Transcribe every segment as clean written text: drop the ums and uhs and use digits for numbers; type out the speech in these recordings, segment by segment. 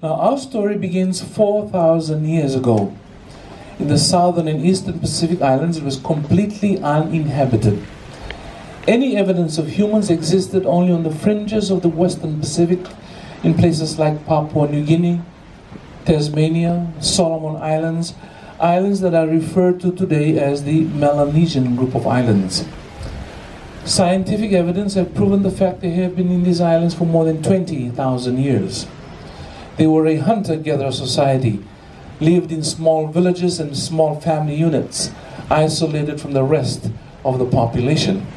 Now, our story begins 4,000 years ago. In the southern and eastern Pacific Islands, it was completely uninhabited. Any evidence of humans existed only on the fringes of the western Pacific, in places like Papua New Guinea, Tasmania, Solomon Islands, islands that are referred to today as the Polynesian group of islands. Scientific evidence have proven the fact they have been in these islands for more than 20,000 years. They were a hunter-gatherer society, lived in small villages and small family units, isolated from the rest of the population.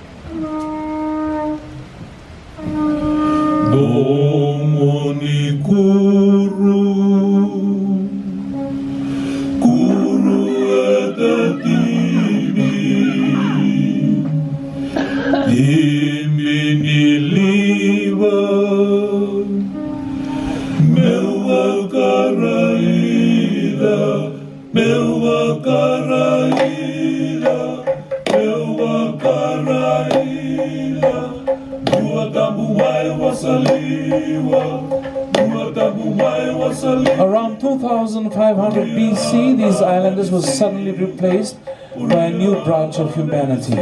Around 2500 BC, these islanders were suddenly replaced by a new branch of humanity.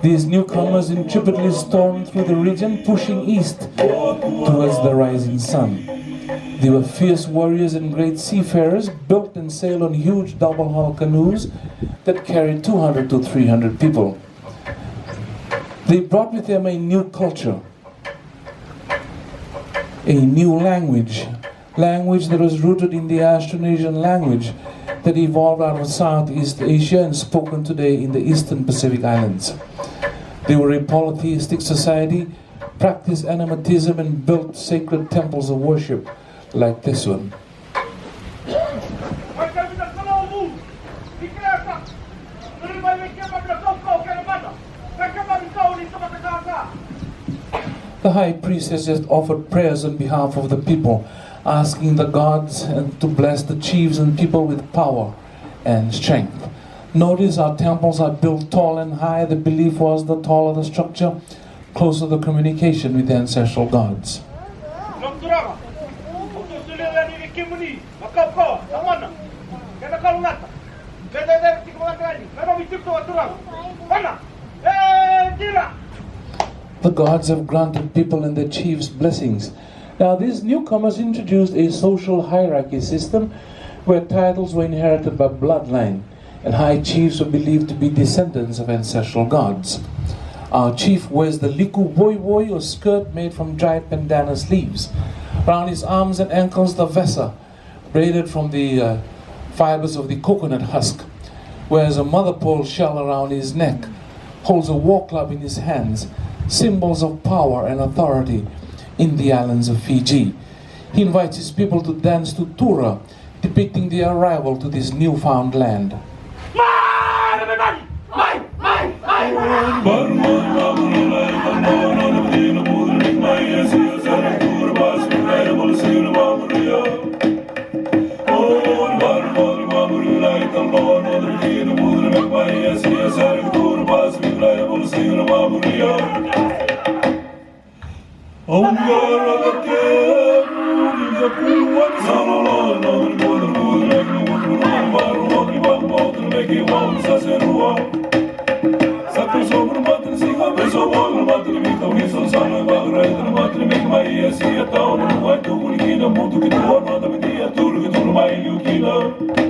These newcomers intrepidly stormed through the region, pushing east towards the rising sun. They were fierce warriors and great seafarers, built and sailed on huge double-hull canoes that carried 200 to 300 people. They brought with them a new culture, a new language that was rooted in the Austronesian language that evolved out of Southeast Asia and spoken today in the Eastern Pacific Islands. They were a polytheistic society, practiced animism, and built sacred temples of worship like this one. The high priest has just offered prayers on behalf of the people, asking the gods to bless the chiefs and people with power and strength. Notice our temples are built tall and high. The belief was the taller the structure, closer the communication with the ancestral gods. The gods have granted people and their chiefs blessings. Now, these newcomers introduced a social hierarchy system where titles were inherited by bloodline, and high chiefs were believed to be descendants of ancestral gods. Our chief wears the liku voivoi, or skirt made from dried bandana sleeves. Around his arms and ankles, the vesa, braided from the fibers of the coconut husk, wears a mother pearl shell around his neck, holds a war club in his hands, symbols of power and authority in the islands of Fiji. He invites his people to dance to Tura, depicting their arrival to this newfound land. Turga, turma,